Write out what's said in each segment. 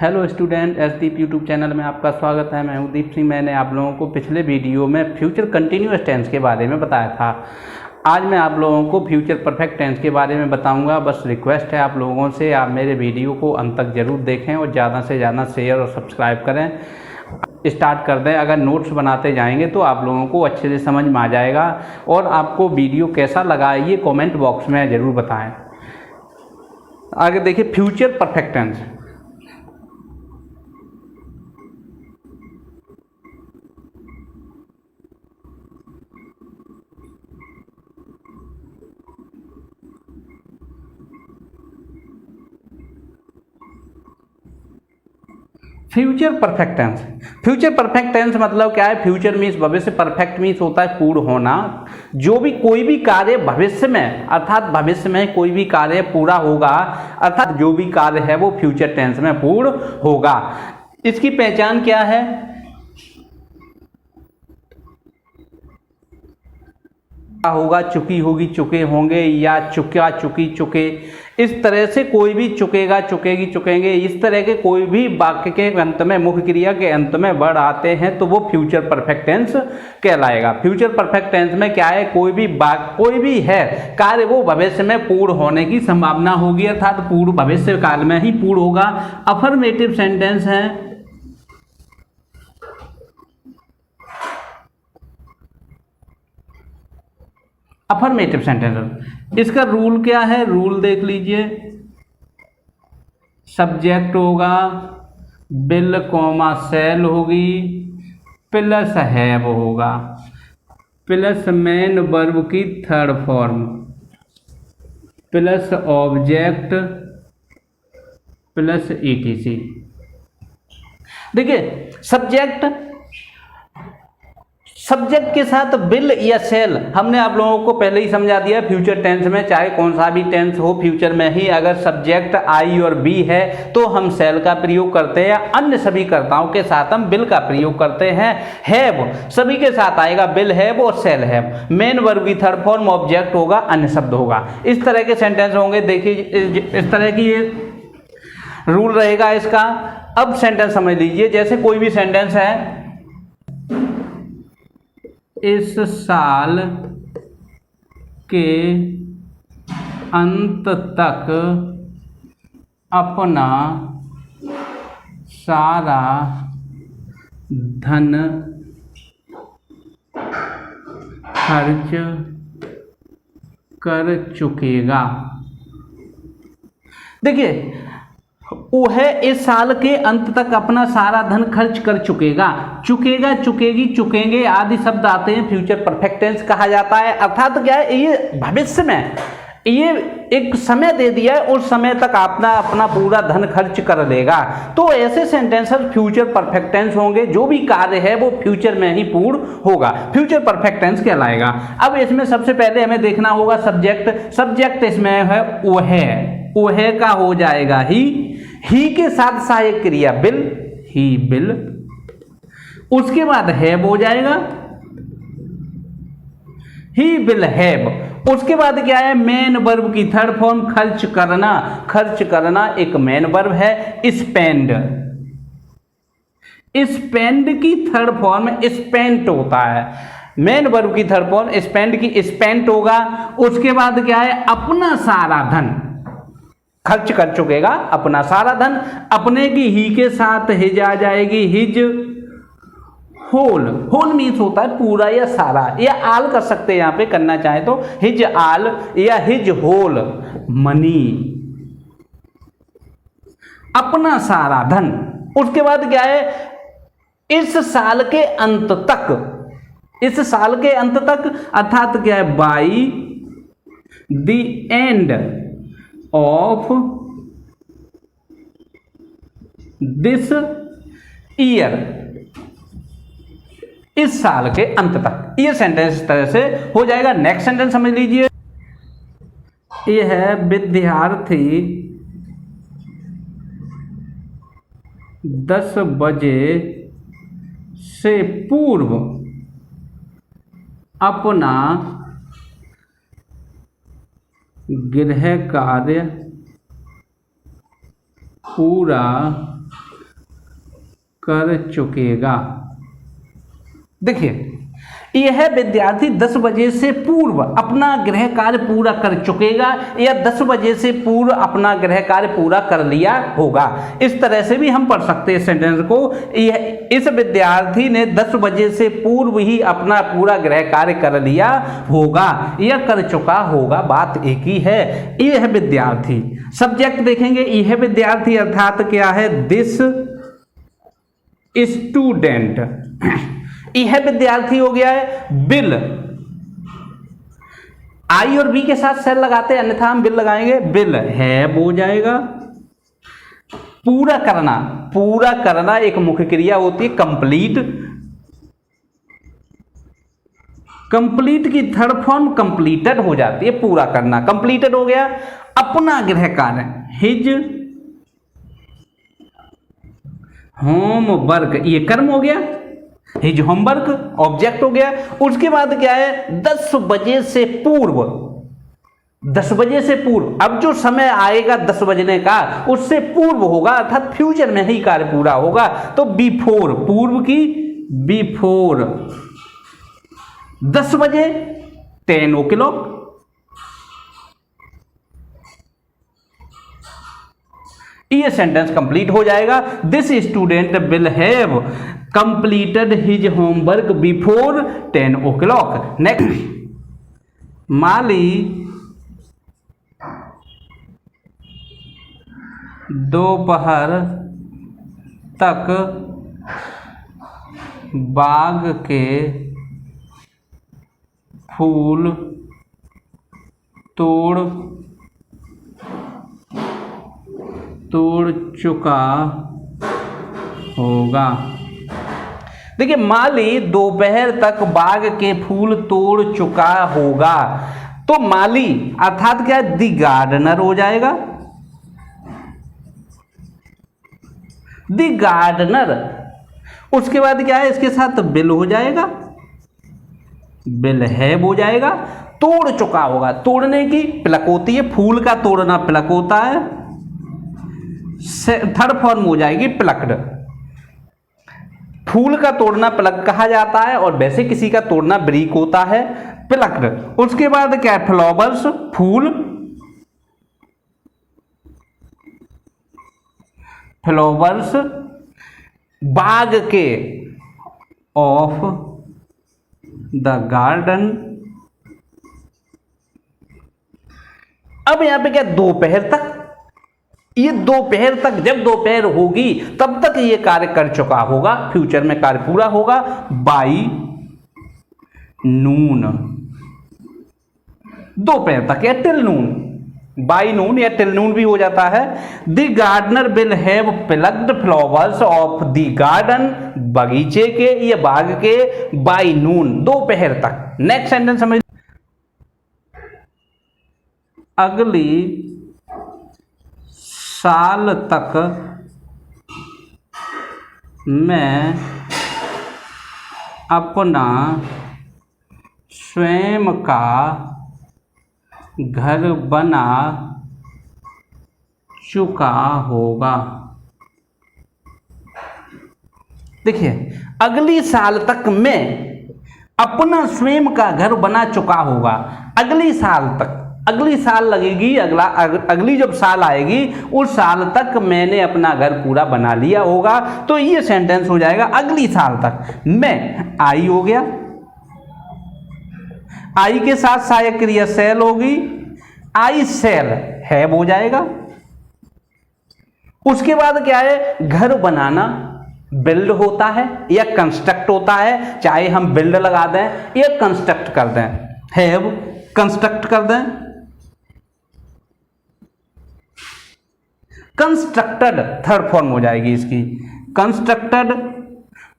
Hello student, एसदीप YouTube channel में आपका स्वागत है। मैं हूं दीप सिंह। मैंने आप लोगों को पिछले वीडियो में फ्यूचर कंटिन्यूअस टेंस के बारे में बताया था। आज मैं आप लोगों को फ्यूचर परफेक्ट टेंस के बारे में बताऊंगा। बस रिक्वेस्ट है आप लोगों से, आप मेरे वीडियो को अंत तक ज़रूर देखें और ज़्यादा से ज़्यादा शेयर और सब्सक्राइब करें। स्टार्ट कर दें। अगर नोट्स बनाते जाएंगे तो आप लोगों को अच्छे से समझ में आ जाएगा। और आपको वीडियो कैसा लगा ये कमेंट बॉक्स में ज़रूर बताएं। आगे देखिए, future perfect tense. Future perfect tense. Future perfect tense मतलब क्या है? फ्यूचर मीन्स भविष्य, परफेक्ट मीन्स होता है पूर्ण होना। जो भी कोई भी कार्य भविष्य में, अर्थात भविष्य में कोई भी कार्य पूरा होगा, अर्थात जो भी कार्य है वो फ्यूचर टेंस में पूर्ण होगा। इसकी पहचान क्या है? होगा, चुकी होगी, चुके होंगे, या चुका, चुकी, चुके। इस तरह से कोई भी चुकेगा, चुकेगी, चुकेंगे, इस तरह के कोई भी वाक्य के अंत में, मुख्य क्रिया के अंत में वर्ड आते हैं तो वो फ्यूचर परफेक्ट टेंस कहलाएगा। फ्यूचर परफेक्ट टेंस में क्या है? कोई भी कोई भी है कार्य वो भविष्य में पूर्ण होने की संभावना होगी, अर्थात पूर्ण भविष्य काल में ही पूर्ण होगा। अफर्मेटिव सेंटेंस है। अफर्मेटिव सेंटेंस, इसका रूल क्या है? रूल देख लीजिए। सब्जेक्ट होगा, विल कॉमा सेल होगी, प्लस हैव होगा, प्लस मेन वर्ब की third form, plus object, plus etc. देखिए, सब्जेक्ट के साथ विल या सेल हमने आप लोगों को पहले ही समझा दिया। फ्यूचर टेंस में चाहे कौन सा भी टेंस हो, फ्यूचर में ही अगर सब्जेक्ट आई और बी है तो हम सेल का प्रयोग करते हैं। अन्य सभी कर्ताओं के साथ हम विल का प्रयोग करते हैं। हैव सभी के साथ आएगा, विल हैव और सेल हैव। मेन वर्ब की थर्ड फॉर्म, ऑब्जेक्ट होगा, अन्य शब्द होगा। इस तरह के सेंटेंस होंगे। देखिए, इस तरह की ये रूल रहेगा इसका। अब सेंटेंस समझ लीजिए। जैसे कोई भी सेंटेंस है, इस साल के अंत तक अपना सारा धन खर्च कर चुकेगा। देखिए, वह इस साल के अंत तक अपना सारा धन खर्च कर चुकेगा। चुकेगा, चुकेगी, चुकेंगे आदि शब्द आते हैं, फ्यूचर परफेक्ट टेंस कहा जाता है। अर्थात क्या है? ये भविष्य में ये एक समय दे दिया है, उस समय तक अपना पूरा धन खर्च कर लेगा। तो ऐसे सेंटेंसेस फ्यूचर परफेक्ट टेंस होंगे। जो भी कार्य है वो फ्यूचर में ही पूर्ण होगा, फ्यूचर परफेक्ट टेंस कहलाएगा। अब इसमें सबसे पहले हमें देखना होगा सब्जेक्ट। सब्जेक्ट इसमें है वह का हो जाएगा ही के साथ सहायक क्रिया विल, ही विल। उसके बाद हैव हो जाएगा, ही विल हैव। उसके बाद क्या है? मेन वर्ब की थर्ड फॉर्म, खर्च करना। खर्च करना एक मेन वर्ब है। स्पेंड, स्पेंड की थर्ड फॉर्म स्पेंट होता है। मेन वर्ब की थर्ड फॉर्म स्पेंड की स्पेंट होगा। उसके बाद क्या है? अपना सारा धन खर्च कर चुकेगा, अपना सारा धन। अपने की ही के साथ हिज आ जाएगी, हिज होल। होल मीन्स होता है पूरा या सारा, या आल कर सकते हैं यहां पे करना चाहे तो। हिज आल या हिज होल मनी, अपना सारा धन। उसके बाद क्या है? इस साल के अंत तक, इस साल के अंत तक अर्थात क्या है? By the end of this year, इस साल के अंत तक। ये सेंटेंस इस तरह से हो जाएगा। नेक्स्ट सेंटेंस समझ लीजिए। ये है, विद्यार्थी 10 बजे से पूर्व अपना गृह कार्य पूरा कर चुकेगा। देखिए, यह विद्यार्थी 10 बजे से पूर्व अपना गृह कार्य पूरा कर चुकेगा या 10 बजे से पूर्व अपना गृह कार्य पूरा कर लिया होगा। इस तरह से भी हम पढ़ सकते हैं सेंटेंस को। इस विद्यार्थी ने 10 बजे से पूर्व ही अपना पूरा गृह कार्य कर लिया होगा या कर चुका होगा, बात एक ही है। यह विद्यार्थी, सब्जेक्ट देखेंगे, यह विद्यार्थी अर्थात क्या है, दिस स्टूडेंट। यह विद्यार्थी हो गया है। बिल, आई और बी के साथ सेल लगाते हैं, अन्यथा हम बिल लगाएंगे, बिल हैव हो जाएगा। पूरा करना, पूरा करना एक मुख्य क्रिया होती है, कंप्लीट। कंप्लीट की थर्ड फॉर्म कंप्लीटेड हो जाती है, पूरा करना, कंप्लीटेड हो गया। अपना गृह कार्य, हिज होमवर्क, ये कर्म हो गया, हिज होमवर्क ऑब्जेक्ट हो गया। उसके बाद क्या है, 10 बजे से पूर्व, 10 बजे से पूर्व, अब जो समय आएगा 10 बजने का उससे पूर्व होगा, अर्थात फ्यूचर में ही कार्य पूरा होगा। तो बिफोर, पूर्व की बिफोर 10 बजे 10 o'clock। ये सेंटेंस कंप्लीट हो जाएगा। This student will have completed his homework before 10 o'clock। Next, माली दोपहर तक बाग के फूल तोड़ चुका होगा। देखिए, माली दोपहर तक बाग के फूल तोड़ चुका होगा। तो माली अर्थात क्या है, दी गार्डनर हो जाएगा। दी गार्डनर, उसके बाद क्या है, इसके साथ बिल हो जाएगा, बिल हैव हो जाएगा। तोड़ चुका होगा, तोड़ने की प्लक होती है, फूल का तोड़ना प्लक होता है। थर्ड फॉर्म हो जाएगी प्लक्ड। फूल का तोड़ना प्लक कहा जाता है और वैसे किसी का तोड़ना ब्रीक होता है, प्लक्ड। उसके बाद क्या है, फ्लावर्स, फूल, फ्लावर्स बाग के, ऑफ द गार्डन। अब यहां पे क्या, दोपहर तक, ये दोपहर तक, जब दोपहर होगी तब तक ये कार्य कर चुका होगा, फ्यूचर में कार्य पूरा होगा। बाई नून, दोपहर तक या टिल नून, बाई नून या टिल नून भी हो जाता है। The gardener will have plucked flowers of the garden, बगीचे के या बाग के, बाई नून, दोपहर तक। नेक्स्ट सेंटेंस समझ, अगली साल तक मैं अपना स्वयं का घर बना चुका होगा। देखिए, अगली साल तक मैं अपना स्वयं का घर बना चुका होगा। अगली साल तक, अगली साल लगेगी, अगली जब साल आएगी उस साल तक मैंने अपना घर पूरा बना लिया होगा। तो ये सेंटेंस हो जाएगा अगली साल तक। मैं, आई हो गया, आई के साथ सहायक क्रिया सेल होगी, आई सेल हैव हो जाएगा। उसके बाद क्या है, घर बनाना बिल्ड होता है या कंस्ट्रक्ट होता है, चाहे हम बिल्ड लगा दें या कंस्ट्रक्ट कर दें, हैव कंस्ट्रक्ट कर दें, कंस्ट्रक्टेड थर्ड फॉर्म हो जाएगी इसकी, कंस्ट्रक्टेड।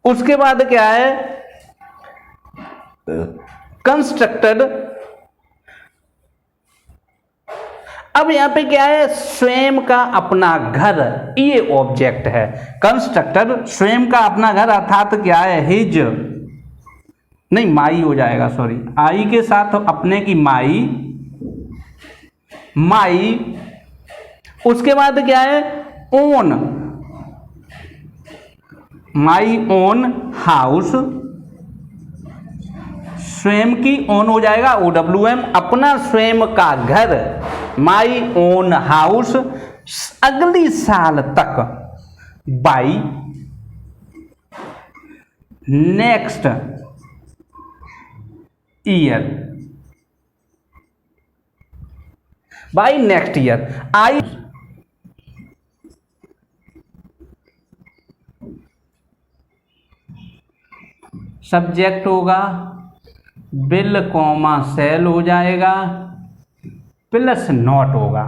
उसके बाद क्या है, कंस्ट्रक्टेड। अब यहां पे क्या है, स्वयं का अपना घर, ये ऑब्जेक्ट है। कंस्ट्रक्टेड स्वयं का अपना घर अर्थात क्या है, हिज, नहीं माई हो जाएगा, सॉरी, आई के साथ अपने की माई, माई। उसके बाद क्या है, ओन, माई ओन हाउस, स्वयं की ओन हो जाएगा OWM, अपना स्वयं का घर, माई ओन हाउस, अगली साल तक, by next year, by next year. I subject होगा, बिल कॉमा सेल हो जाएगा, प्लस नॉट होगा।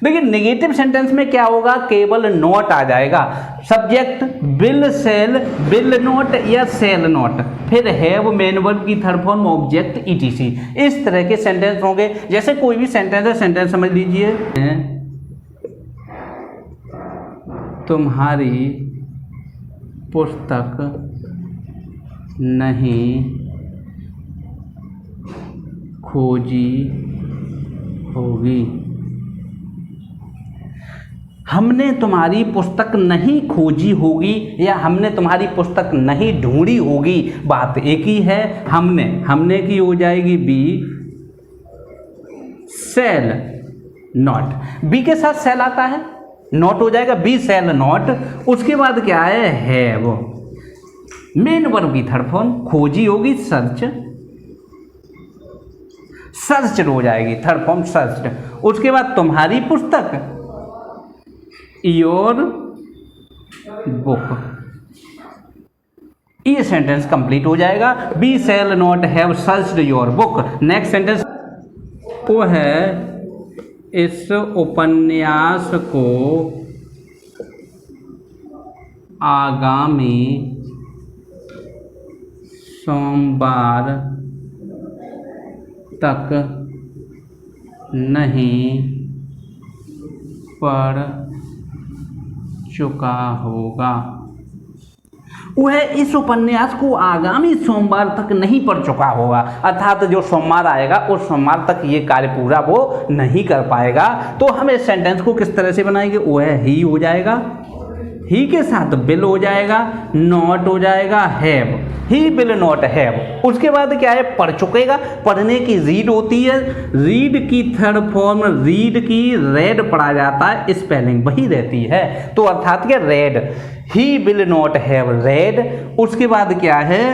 देखिए नेगेटिव सेंटेंस में क्या होगा, केवल नॉट आ जाएगा, subject will shall, will not या सेल नॉट, फिर हैव मेन वर्ब की थर्ड फॉर्म ऑब्जेक्ट ETC, इस तरह के सेंटेंस होंगे। जैसे कोई भी सेंटेंस है, सेंटेंस समझ लीजिए, तुम्हारी पुस्तक नहीं खोजी होगी, हमने तुम्हारी पुस्तक नहीं खोजी होगी या हमने तुम्हारी पुस्तक नहीं ढूंढी होगी, बात एक ही है। हमने की हो जाएगी बी, सेल नॉट, बी के साथ सेल आता है, नॉट हो जाएगा बी सेल नॉट। उसके बाद क्या है वो मेन वर्ब की थर्ड फॉर्म, खोजी होगी सर्च, सर्च हो जाएगी थर्ड फॉर्म सर्च। उसके बाद तुम्हारी पुस्तक, योर बुक, ये सेंटेंस कंप्लीट हो जाएगा, be shall not have searched your book. Next sentence वो है, इस उपन्यास को आगामी सोमवार तक नहीं पढ़ चुका होगा, वह इस उपन्यास को आगामी सोमवार तक नहीं पढ़ चुका होगा, अर्थात जो सोमवार आएगा उस सोमवार तक ये कार्य पूरा वो नहीं कर पाएगा। तो हम इस सेंटेंस को किस तरह से बनाएंगे, वह ही हो जाएगा, ही के साथ बिल हो जाएगा, नॉट हो जाएगा have, he will not have. उसके बाद क्या है, पढ़ चुकेगा, पढ़ने की रीड होती है, रीड की थर्ड फॉर्म रीड की रेड पढ़ा जाता है, स्पेलिंग वही रहती है, तो अर्थात क्या red, he will not have read. उसके बाद क्या है,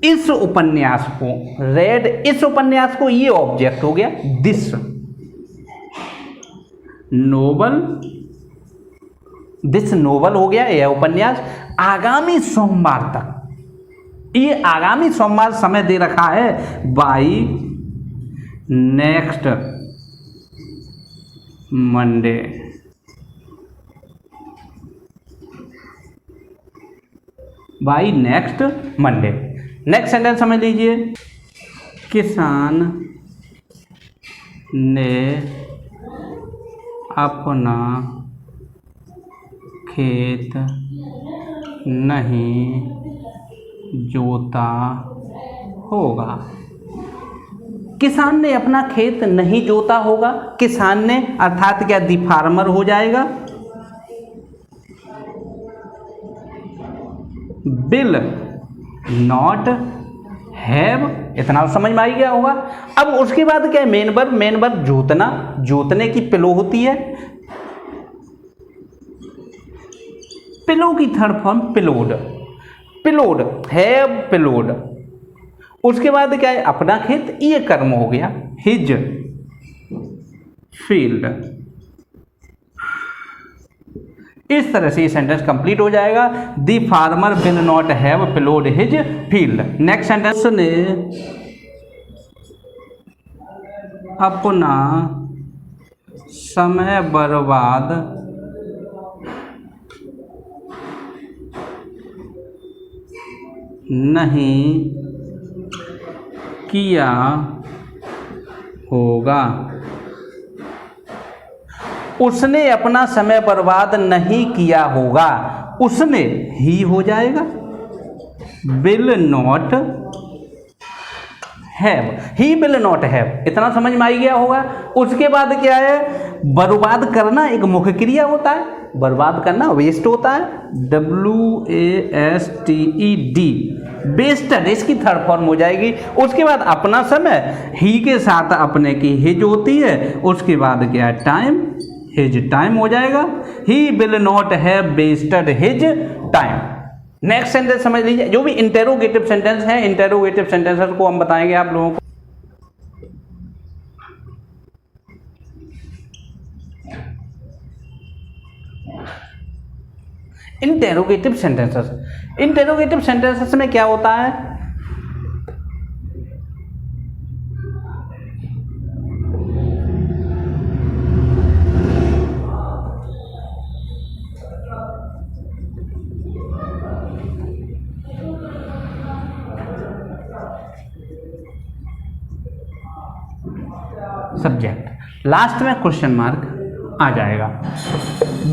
इस उपन्यास को रेड, इस उपन्यास को, ये ऑब्जेक्ट हो गया, दिस नोबल, दिस नोबल हो गया यह उपन्यास, आगामी सोमवार तक, ये आगामी सोमवार समय दे रखा है, by next Monday, by next Monday. Next sentence समझ लीजिए, किसान ने अपना खेत नहीं जोता होगा, किसान ने अपना खेत नहीं जोता होगा, किसान ने अर्थात क्या, दी फार्मर हो जाएगा, बिल नॉट हैव, इतना समझ में आ गया होगा। अब उसके बाद क्या है, मेन वर्ब, मेन वर्ब जोतना, जोतने की पिलो होती है, पिलो की थर्ड फॉर्म पिलोड, पिलोड हैव पिलोड। उसके बाद क्या है, अपना खेत, ये कर्म हो गया, हिज फील्ड। इस तरह से ये सेंटेंस कंप्लीट हो जाएगा, the farmer will not have ploughed his field. Next sentence ने अपना समय बर्बाद नहीं किया होगा, उसने अपना समय बर्बाद नहीं किया होगा, उसने ही हो जाएगा, will not have, he will not have, इतना समझ में आ गया होगा। उसके बाद क्या है, बर्बाद करना एक मुख्य क्रिया होता है, बर्बाद करना, वेस्ट होता है, WASTED, वेस्टेड, इसकी थर्ड फॉर्म हो जाएगी। उसके बाद अपना समय, ही के साथ अपने की हिज होती है, उसके बाद क्या है, टाइम, हिज टाइम हो जाएगा। He will not have wasted his time. Next sentence समझ लीजिए, जो भी इंटेरोगेटिव सेंटेंस है, इंटेरोगेटिव सेंटेंसेस को हम बताएंगे आप लोगों को। इंटेरोगेटिव सेंटेंसेस, इंटेरोगेटिव सेंटेंसेस में क्या होता है, सब्जेक्ट, लास्ट में क्वेश्चन मार्क आ जाएगा।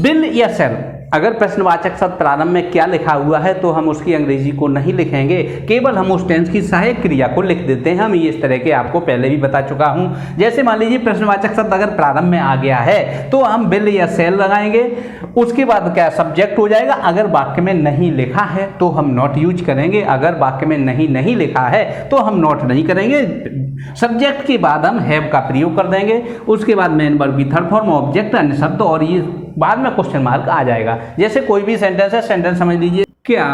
बिल या सेल, अगर प्रश्नवाचक शब्द प्रारंभ में क्या लिखा हुआ है तो हम उसकी अंग्रेजी को नहीं लिखेंगे, केवल हम उस टेंस की सहायक क्रिया को लिख देते हैं। हम ये इस तरह के आपको पहले भी बता चुका हूं। जैसे मान लीजिए प्रश्नवाचक शब्द अगर प्रारंभ में आ गया है तो हम बिल या सेल लगाएंगे, उसके बाद क्या सब्जेक्ट हो जाएगा। अगर वाक्य में नहीं लिखा है तो हम नॉट यूज करेंगे, अगर वाक्य में नहीं लिखा है तो हम नॉट नहीं करेंगे। सब्जेक्ट के बाद हम हैव का प्रयोग कर देंगे, उसके बाद मेन वर्ब की थर्ड फॉर्म, ऑब्जेक्ट, अन्य शब्द, और ये बाद में क्वेश्चन मार्क आ जाएगा। जैसे कोई भी सेंटेंस है, सेंटेंस समझ लीजिए, क्या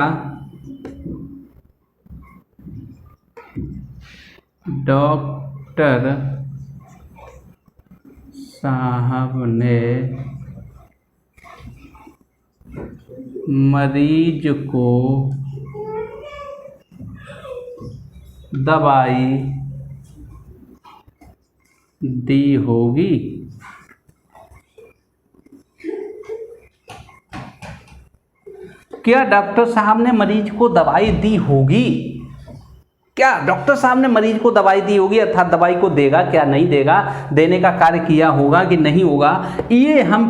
डॉक्टर साहब ने मरीज को दवाई दी होगी। क्या डॉक्टर साहब ने मरीज को दवाई दी होगी, क्या डॉक्टर साहब ने मरीज को दवाई दी होगी, अर्थात दवाई को देगा क्या नहीं देगा, देने का कार्य किया होगा कि नहीं होगा। ये हम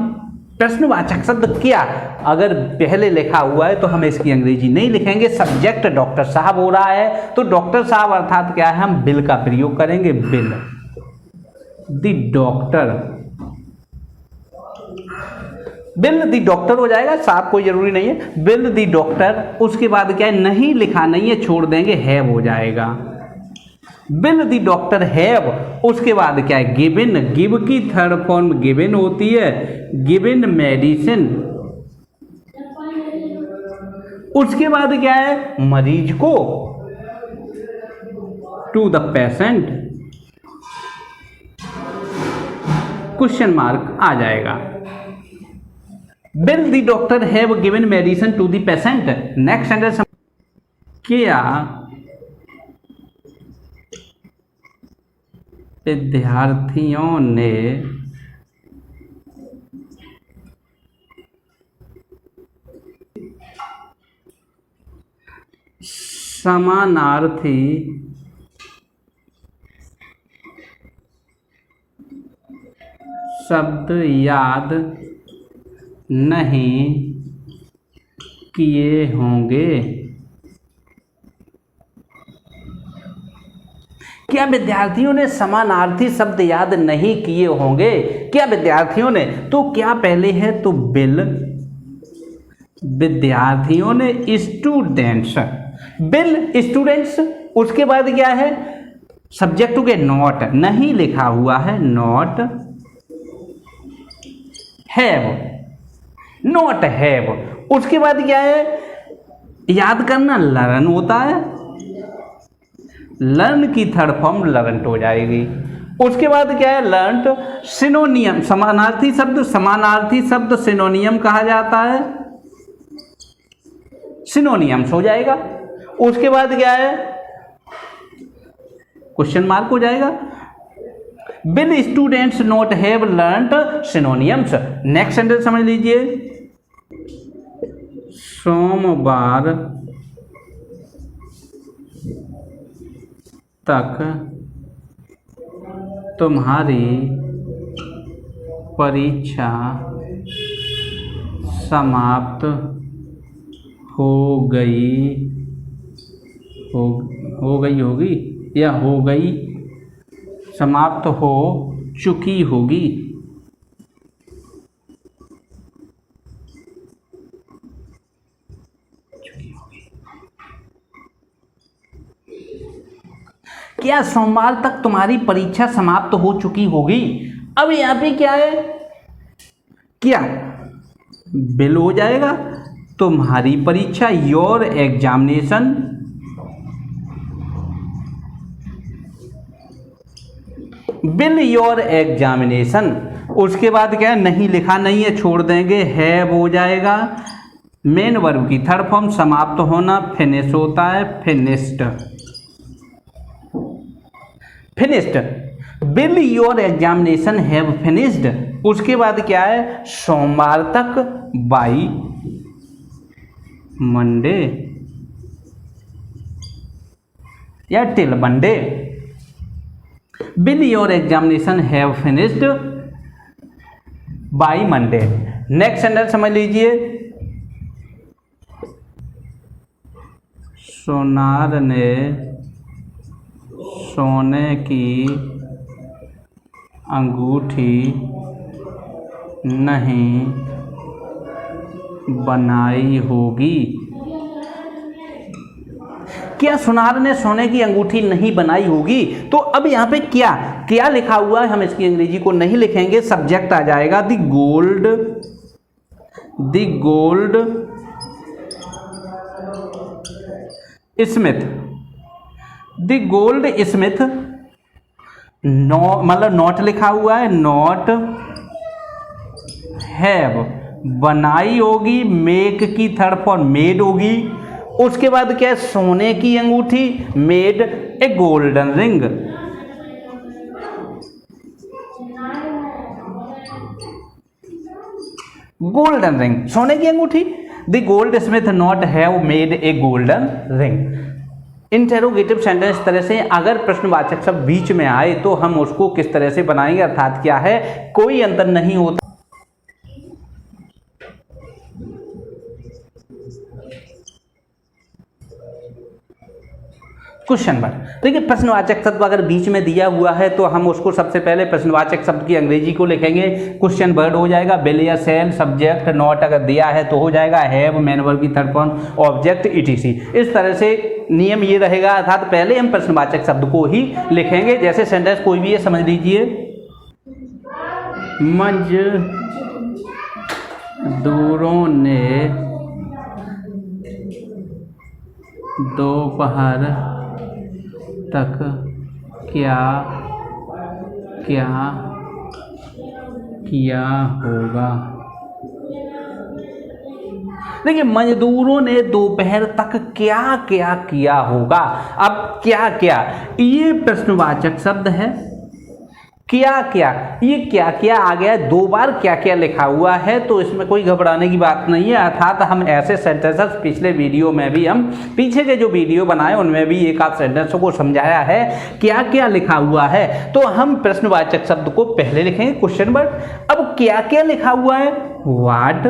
प्रश्नवाचक शब्द क्या अगर पहले लिखा हुआ है तो हम इसकी अंग्रेजी नहीं लिखेंगे। सब्जेक्ट डॉक्टर साहब हो रहा है तो डॉक्टर साहब अर्थात क्या है, हम बिल का प्रयोग करेंगे, bill the doctor, bill the doctor हो जाएगा, साहब कोई जरूरी नहीं है, बिल द डॉक्टर। उसके बाद क्या है, नहीं लिखा नहीं है, छोड़ देंगे, हैव हो जाएगा, बिल द डॉक्टर हैव। उसके बाद क्या है, गिवन, गिव की थर्ड फॉर्म गिवन होती है, गिवन मेडिसिन। उसके बाद क्या है, मरीज को, to the patient, question mark आ जाएगा। Will the doctor have given medicine to the patient. Next sentence, क्या विद्यार्थियों ने समानार्थी शब्द याद नहीं किए होंगे। क्या विद्यार्थियों ने समानार्थी शब्द याद नहीं किए होंगे, क्या विद्यार्थियों ने, तो क्या पहले है तो बिल, विद्यार्थियों ने, स्टूडेंट्स, बिल स्टूडेंट्स। उसके बाद क्या है, सब्जेक्ट के नॉट, नहीं लिखा हुआ है, नॉट हैव, नॉट हैव। उसके बाद क्या है, याद करना, लर्न होता है, लर्न की थर्ड फॉर्म लर्नट हो जाएगी। उसके बाद क्या है, लर्नट, सिनोनियम, समानार्थी शब्द, समानार्थी शब्द सिनोनियम कहा जाता है, सिनोनियम्स हो जाएगा। उसके बाद क्या है, क्वेश्चन मार्क हो जाएगा, will students not have learnt synonyms. Next sentence समझ लीजिए, सोमवार तक तुम्हारी परीक्षा समाप्त हो गई होगी या हो गई, समाप्त हो चुकी होगी। क्या सोमवार तक तुम्हारी परीक्षा समाप्त हो चुकी होगी। अब यहाँ पे क्या है, क्या बिल हो जाएगा, तुम्हारी परीक्षा, your examination bill your examination. उसके बाद क्या है, नहीं लिखा नहीं है, छोड़ देंगे, हैव हो जाएगा। मेन वर्ब की थर्ड फॉर्म समाप्त होना, फिनिश होता है, finished. Finished, bill your examination have finished. उसके बाद क्या है, सोमवार तक, बाई मंडे या till Monday. Bill your examination have finished by Monday. Next sentence समझ लीजिए, सोनार ने सोने की अंगूठी नहीं बनाई होगी। क्या सुनार ने सोने की अंगूठी नहीं बनाई होगी। तो अब यहाँ पे क्या क्या लिखा हुआ है, हम इसकी अंग्रेजी को नहीं लिखेंगे, सब्जेक्ट आ जाएगा the gold Smith. The gold Smith, मतलब नॉट लिखा हुआ है, नॉट हैव बनाई होगी, मेक की थर्ड फॉर्म मेड होगी। उसके बाद क्या है, सोने की अंगूठी, made a golden ring. Golden ring, सोने की अंगूठी। The gold Smith not have made a golden ring. Interrogative sentence इस तरह से, अगर प्रश्नवाचक शब्द बीच में आए तो हम उसको किस तरह से बनाएंगे, अर्थात क्या है, कोई अंतर नहीं होता। क्वेश्चन वर्ड, देखिए प्रश्नवाचक शब्द अगर बीच में दिया हुआ है तो हम उसको सबसे पहले प्रश्नवाचक शब्द की अंग्रेजी को लिखेंगे। क्वेश्चन वर्ड हो जाएगा विल या शैल, सब्जेक्ट नॉट अगर दिया है तो हो जाएगा हैव, मेन वर्ब की थर्ड फॉर्म ऑब्जेक्ट ईटीसी। इस तरह से नियम ये रहेगा, अर्थात पहले हम प्रश्नवाचक शब्द को ही लिखेंगे। जैसे सेंटेंस कोई भी है, समझ लीजिए, मजदूरों ने दोपहर तक क्या क्या किया होगा। देखिए मजदूरों ने दोपहर तक क्या क्या किया होगा। अब क्या क्या, ये प्रश्नवाचक शब्द है। क्या क्या, ये क्या क्या आ गया, दो बार क्या क्या लिखा हुआ है, तो इसमें कोई घबराने की बात नहीं है। अर्थात हम ऐसे सेंटेंसेस पिछले वीडियो में भी, हम पीछे के जो वीडियो बनाए उनमें भी एक आध सेंटेंसों को समझाया है क्या क्या लिखा हुआ है। तो हम प्रश्नवाचक शब्द को पहले लिखेंगे क्वेश्चन वर्ड। अब क्या क्या लिखा हुआ है, व्हाट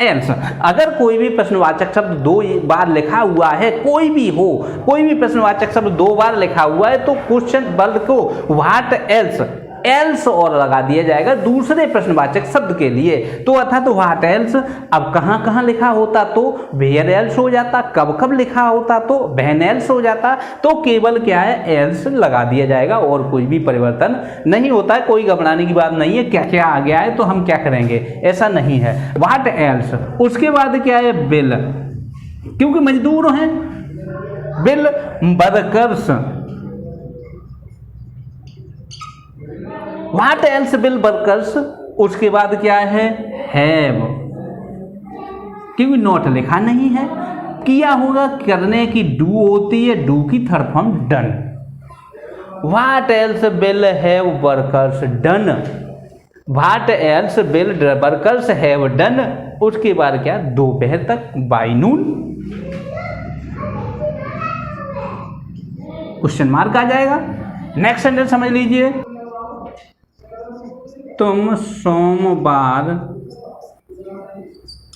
एल्स। अगर कोई भी प्रश्नवाचक शब्द दो बार लिखा हुआ है, कोई भी हो, कोई भी प्रश्नवाचक शब्द दो बार लिखा हुआ है, तो क्वेश्चन वर्ड को व्हाट एल्स, एल्स और लगा दिया जाएगा दूसरे प्रश्नवाचक शब्द के लिए। तो अर्थात तो व्हाट एल्स, अब कहाँ कहाँ लिखा होता तो वेयर एल्स हो जाता, कब कब लिखा होता तो व्हेन एल्स हो जाता। तो केवल क्या है, एल्स लगा दिया जाएगा और कोई भी परिवर्तन नहीं होता है। कोई घबराने की बात नहीं है, क्या क्या आ गया है तो हम क्या करेंगे, ऐसा नहीं है। व्हाट एल्स, उसके बाद क्या है, बिल, क्योंकि मजदूर हैं, bill workers. What else bill workers. उसके बाद क्या है, हैव, क्योंकि नॉट लिखा नहीं है। किया होगा, करने की डू होती है, डू की third form done. What else bill have workers done, what else bill workers have done. उसके बाद क्या, दोपहर तक, बाय नून। क्वेश्चन मार्क आ जाएगा। नेक्स्ट सेंटेंस समझ लीजिए, तुम सोमवार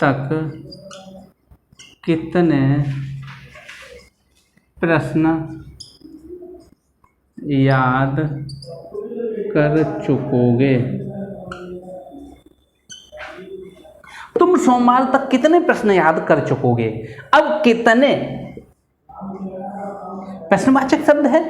तक कितने प्रश्न याद कर चुकोगे। तुम सोमवार तक कितने प्रश्न याद कर चुकोगे। अब कितने प्रश्नवाचक शब्द है।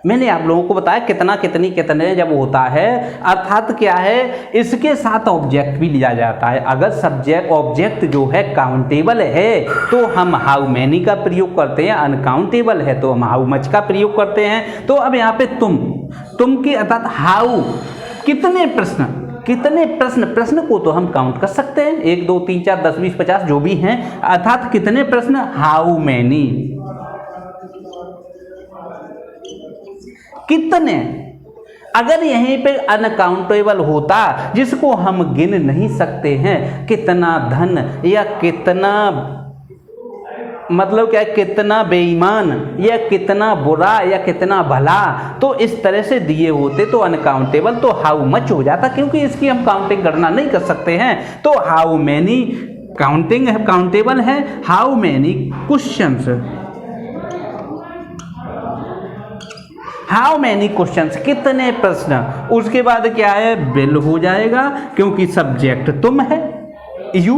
मैंने आप लोगों को बताया कितना, कितनी, कितने जब होता है अर्थात क्या है, इसके साथ ऑब्जेक्ट भी लिया जाता है। अगर सब्जेक्ट ऑब्जेक्ट जो है काउंटेबल है तो हम हाउ मैनी का प्रयोग करते हैं, अनकाउंटेबल है तो हम हाउ मच का प्रयोग करते हैं। तो अब यहाँ पे तुम की अर्थात हाउ, कितने प्रश्न, कितने प्रश्न, प्रश्न को तो हम काउंट कर सकते हैं, 1 2 3 4 10 20 50 जो भी हैं, अर्थात कितने प्रश्न, हाउ मैनी, कितने। अगर यहीं पे अनकाउंटेबल होता जिसको हम गिन नहीं सकते हैं, कितना धन या कितना, मतलब क्या, कितना बेईमान या कितना बुरा या कितना भला, तो इस तरह से दिए होते तो अनकाउंटेबल, तो हाउ मच हो जाता, क्योंकि इसकी हम काउंटिंग गणना नहीं कर सकते हैं। तो हाउ मैनी काउंटिंग है, काउंटेबल है। How many questions, how many questions, कितने प्रश्न। उसके बाद क्या है, बिल हो जाएगा क्योंकि सब्जेक्ट तुम है, यू,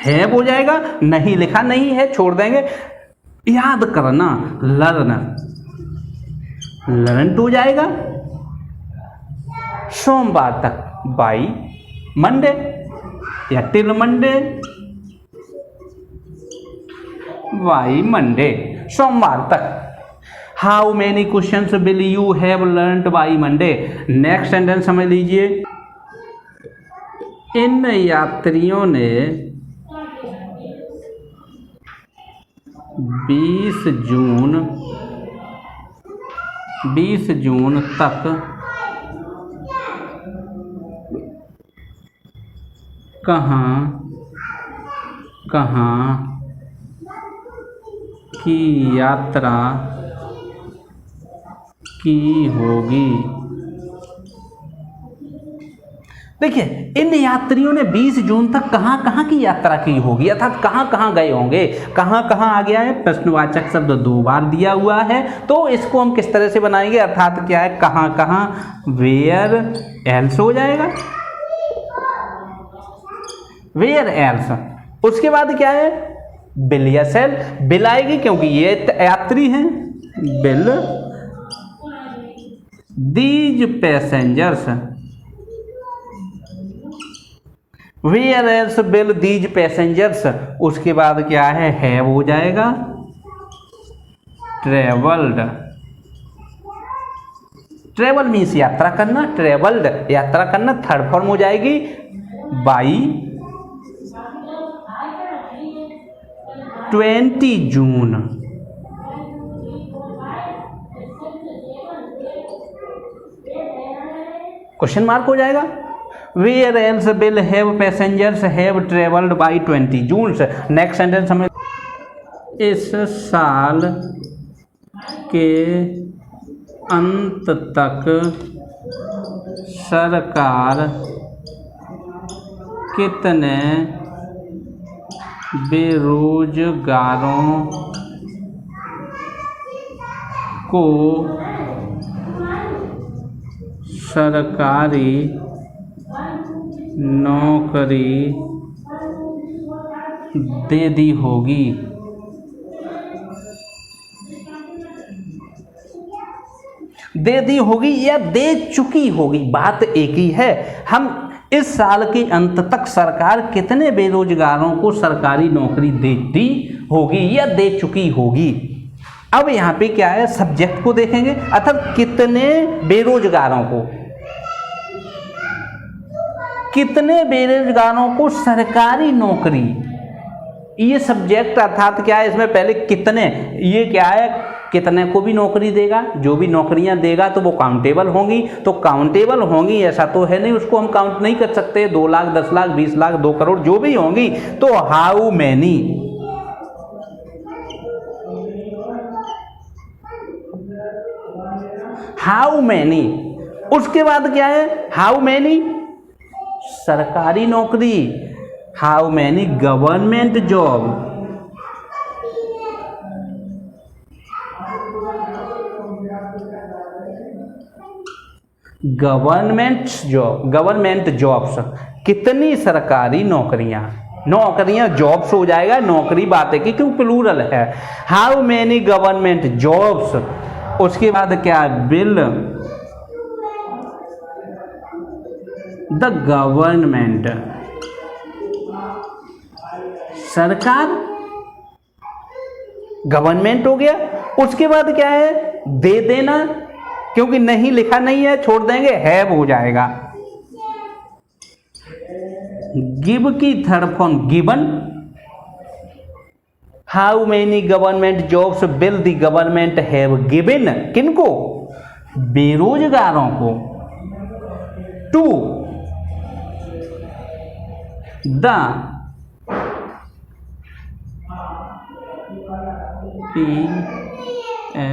हैव हो जाएगा, नहीं लिखा नहीं है छोड़ देंगे। याद करना, लर्न, लर्न हो जाएगा। सोमवार तक, बाई मंडे या टिल मंडे, बाई मंडे, सोमवार तक। How many questions will you have learned by Monday. Next sentence समझ लीजिए, इन यात्रियों ने 20 जून तक कहाँ की यात्रा की होगी। देखिए, इन यात्रियों ने 20 जून तक कहाँ की यात्रा की होगी, अर्थात कहाँ गए होंगे। कहाँ आ गया है, प्रश्नवाचक शब्द 2 बार दिया हुआ है, तो इसको हम किस तरह से बनाएंगे, अर्थात क्या है, कहाँ, वेयर एल्स हो जाएगा, वेयर एल्स। उसके बाद क्या है, बिल या सेल, बिल आएगी क्योंकि ये यात्री हैं, will these passengers, where else will these passengers. उसके बाद क्या है, हैव हो जाएगा, ट्रेवल्ड, ट्रेवल मीन्स यात्रा करना, ट्रेवल्ड यात्रा करना, थर्ड फॉर्म हो जाएगी बाई 20 जून। क्वेश्चन मार्क हो जाएगा, where else will have passengers have travelled by 20 June. Next sentence हमें, इस साल के अंत तक सरकार कितने बेरोजगारों को सरकारी नौकरी दे दी होगी। दे दी होगी या दे चुकी होगी, बात एक ही है। हम इस साल के अंत तक सरकार कितने बेरोजगारों को सरकारी नौकरी देती होगी या दे चुकी होगी। अब यहाँ पे क्या है, सब्जेक्ट को देखेंगे, अर्थात कितने बेरोजगारों को, कितने बेरोजगारों को सरकारी नौकरी, ये सब्जेक्ट अर्थात क्या है, इसमें पहले कितने, ये क्या है, कितने को भी नौकरी देगा, जो भी नौकरियां देगा तो वो काउंटेबल होंगी। तो काउंटेबल होंगी ऐसा तो है नहीं, उसको हम काउंट नहीं कर सकते, 2 लाख 10 लाख 20 लाख 2 करोड़ जो भी होंगी। तो हाउ मैनी, हाउ मैनी। उसके बाद क्या है, हाउ मैनी सरकारी नौकरी, how many government job, government jobs, कितनी सरकारी नौकरियां। नौकरियां, जॉब्स हो जाएगा, नौकरी बात है कि क्यों प्लूरल है। हाउ मेनी गवर्नमेंट जॉब्स, उसके बाद क्या है, बिल द गवर्नमेंट, सरकार, गवर्नमेंट हो गया। उसके बाद क्या है, दे देना, क्योंकि नहीं लिखा नहीं है छोड़ देंगे, हैव हो जाएगा। गिव की third form given. How many government jobs will the government have given, किनको, बेरोजगारों को, to the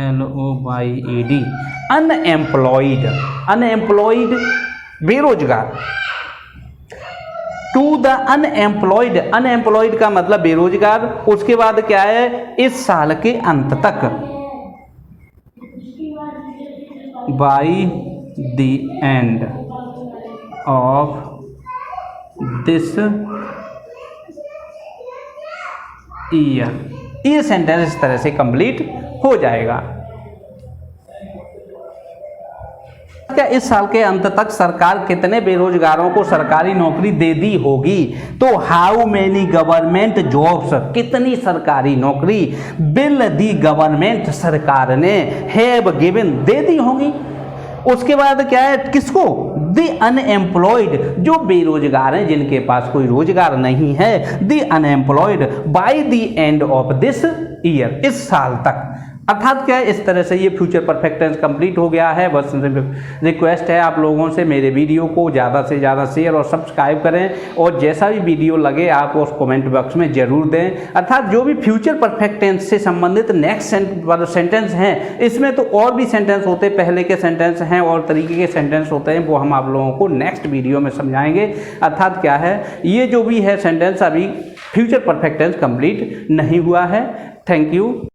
PLOYED unemployed, unemployed बेरोजगार, टू द अनएम्प्लॉयड, अनएम्प्लॉयड का मतलब बेरोजगार। उसके बाद क्या है, इस साल के अंत तक, by the end of this year, ये सेंटेंस इस तरह से कंप्लीट हो जाएगा। क्या इस साल के अंत तक सरकार कितने बेरोजगारों को सरकारी नौकरी दे दी होगी, तो हाउ मेनी गवर्नमेंट जॉब्स, कितनी सरकारी नौकरी, बिल दी गवर्नमेंट, सरकार ने, हैव गिवन, दे दी होगी। उसके बाद क्या है, किसको, दी अनएम्प्लॉयड, जो बेरोजगार हैं, जिनके पास कोई रोजगार नहीं है, the unemployed by the end of this year, इस साल तक। अर्थात क्या है, इस तरह से ये फ्यूचर परफेक्ट टेंस कंप्लीट हो गया है। बस रिक्वेस्ट है आप लोगों से, मेरे वीडियो को ज़्यादा से ज़्यादा शेयर और सब्सक्राइब करें, और जैसा भी वीडियो लगे आप उस कमेंट बॉक्स में ज़रूर दें। अर्थात जो भी फ्यूचर परफेक्ट टेंस से संबंधित नेक्स्ट सेंटेंस हैं, इसमें तो और भी सेंटेंस होते, पहले के सेंटेंस हैं और तरीके के सेंटेंस होते हैं, वो हम आप लोगों को नेक्स्ट वीडियो में समझाएंगे। अर्थात क्या है, ये जो भी है सेंटेंस अभी फ्यूचर परफेक्ट टेंस कंप्लीट नहीं हुआ है। Thank you.